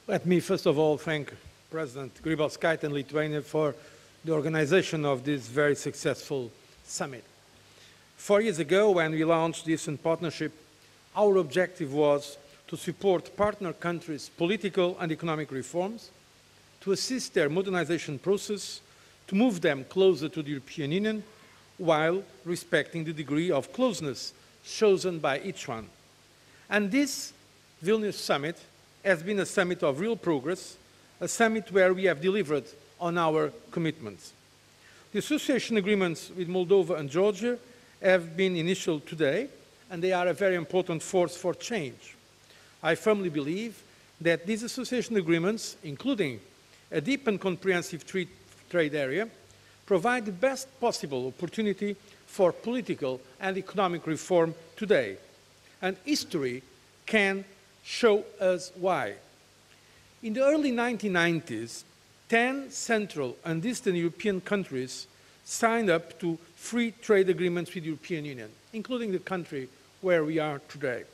Let me first of all thank President Grybauskaitė and Lithuania for the organization of this very successful summit. 4 years ago, when we launched the Eastern Partnership, our objective was to support partner countries' political and economic reforms, to assist their modernization process, to move them closer to the European Union, while respecting the degree of closeness chosen by each one. And this Vilnius summit has been a summit of real progress, a summit where we have delivered on our commitments. The association agreements with Moldova and Georgia have been initial today, and they are a very important force for change. I firmly believe that these association agreements, including a deep and comprehensive trade area, provide the best possible opportunity for political and economic reform today. And history can show us why. In the early 1990s, 10 Central and Eastern European countries signed up to free trade agreements with the European Union, including the country where we are today.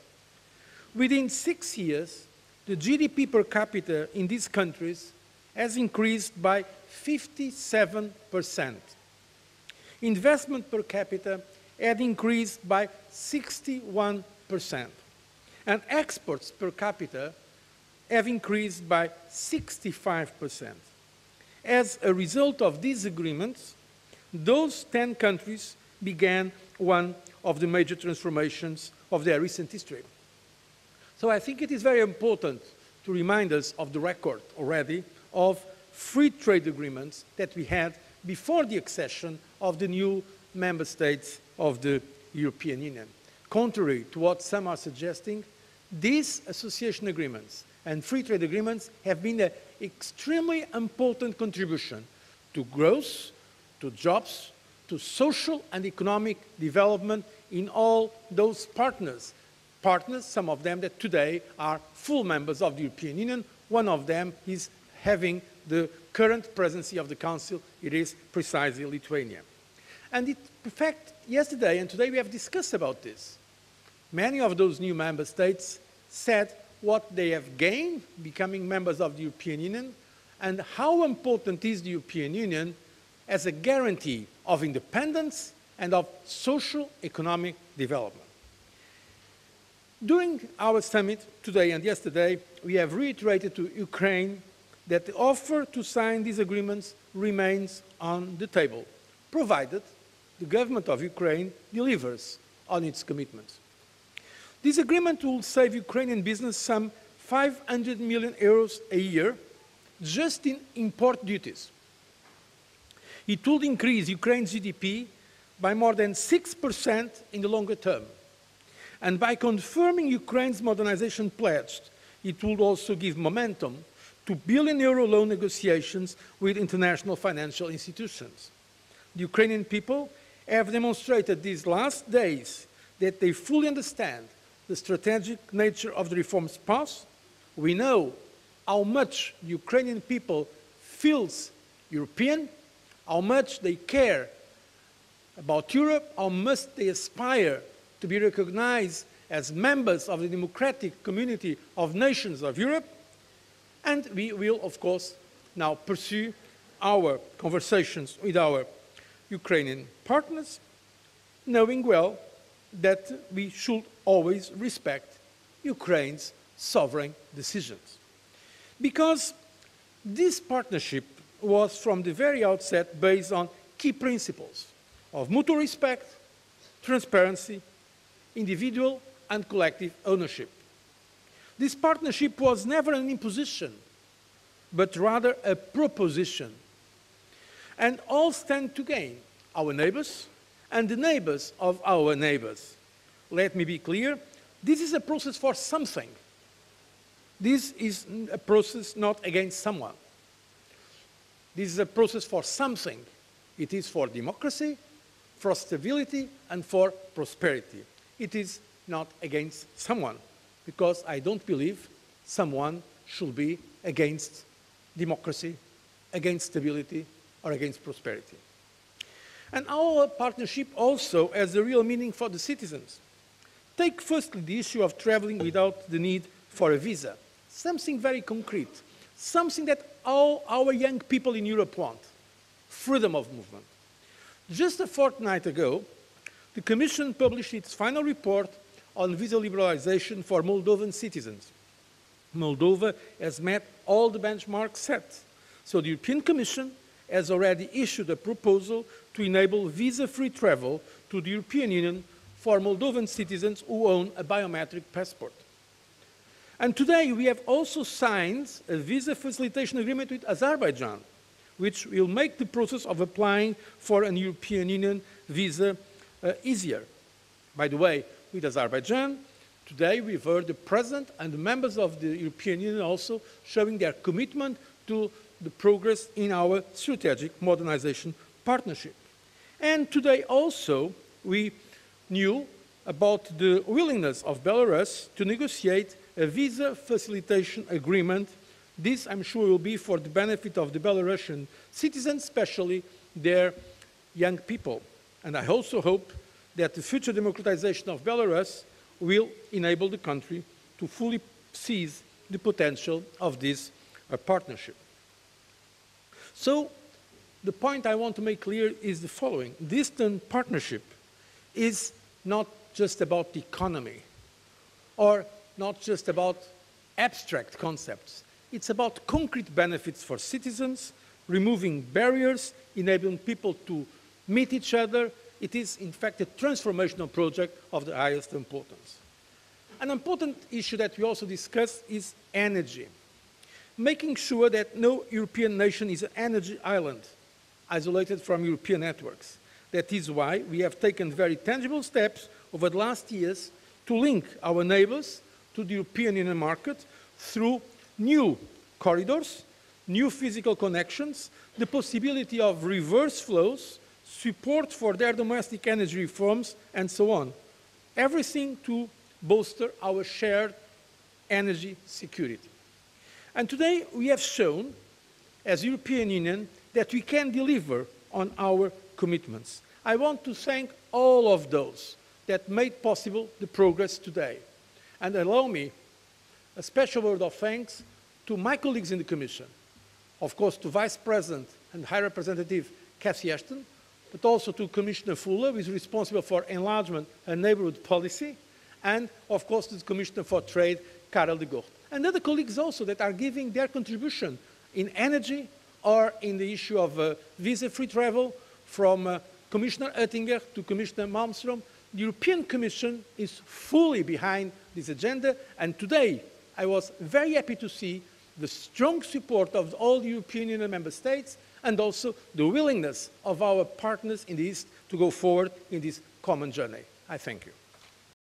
Within 6 years, the GDP per capita in these countries has increased by 57%. Investment per capita had increased by 61%. And exports per capita have increased by 65%. As a result of these agreements, those 10 countries began one of the major transformations of their recent history. So I think it is very important to remind us of the record already of free trade agreements that we had before the accession of the new member states of the European Union. Contrary to what some are suggesting, these association agreements and free trade agreements have been an extremely important contribution to growth, to jobs, to social and economic development in all those partners, some of them that today are full members of the European Union. One of them is having the current presidency of the Council. It is precisely Lithuania. And in fact, yesterday and today we have discussed about this. Many of those new member states said what they have gained becoming members of the European Union and how important is the European Union as a guarantee of independence and of social economic development. During our summit today and yesterday, we have reiterated to Ukraine that the offer to sign these agreements remains on the table, provided the government of Ukraine delivers on its commitments. This agreement will save Ukrainian business some 500 million euros a year just in import duties. It will increase Ukraine's GDP by more than 6% in the longer term. And by confirming Ukraine's modernization pledge, it will also give momentum to billion-euro loan negotiations with international financial institutions. The Ukrainian people have demonstrated these last days that they fully understand the strategic nature of the reforms path. We know how much the Ukrainian people feels European, how much they care about Europe, how much they aspire to be recognized as members of the democratic community of nations of Europe. And we will, of course, now pursue our conversations with our Ukrainian partners, knowing well that we should always respect Ukraine's sovereign decisions. Because this partnership was from the very outset based on key principles of mutual respect, transparency, individual and collective ownership. This partnership was never an imposition, but rather a proposition. And all stand to gain, our neighbors and the neighbors of our neighbors. Let me be clear, this is a process for something. This is a process not against someone. This is a process for something. It is for democracy, for stability, and for prosperity. It is not against someone, because I don't believe someone should be against democracy, against stability, or against prosperity. And our partnership also has a real meaning for the citizens. Take firstly the issue of traveling without the need for a visa, something very concrete, something that all our young people in Europe want, freedom of movement. Just a fortnight ago, the Commission published its final report on visa liberalization for Moldovan citizens. Moldova has met all the benchmarks set. So the European Commission has already issued a proposal to enable visa-free travel to the European Union for Moldovan citizens who own a biometric passport. And today we have also signed a visa facilitation agreement with Azerbaijan, which will make the process of applying for an European Union visa easier. By the way, with Azerbaijan, today we've heard the President and the members of the European Union also showing their commitment to the progress in our strategic modernization partnership. And today also we knew about the willingness of Belarus to negotiate a visa facilitation agreement. This, I'm sure, will be for the benefit of the Belarusian citizens, especially their young people. And I also hope that the future democratization of Belarus will enable the country to fully seize the potential of this partnership. So, the point I want to make clear is the following. The Eastern Partnership is not just about the economy, or not just about abstract concepts. It's about concrete benefits for citizens, removing barriers, enabling people to meet each other. It is, in fact, a transformational project of the highest importance. An important issue that we also discussed is energy. Making sure that no European nation is an energy island, isolated from European networks. That is why we have taken very tangible steps over the last years to link our neighbors to the European Union market through new corridors, new physical connections, the possibility of reverse flows, support for their domestic energy reforms, and so on. Everything to bolster our shared energy security. And today we have shown, as European Union, that we can deliver on our commitments. I want to thank all of those that made possible the progress today. And allow me a special word of thanks to my colleagues in the Commission, of course to Vice President and High Representative Cathy Ashton, but also to Commissioner Fuller, who is responsible for enlargement and neighbourhood policy, and of course to the Commissioner for Trade, Karel de Gucht. And other colleagues also that are giving their contribution in energy or in the issue of visa-free travel, from Commissioner Oettinger to Commissioner Malmström. The European Commission is fully behind this agenda, and today I was very happy to see the strong support of all the European Union member states and also the willingness of our partners in the East to go forward in this common journey. I thank you.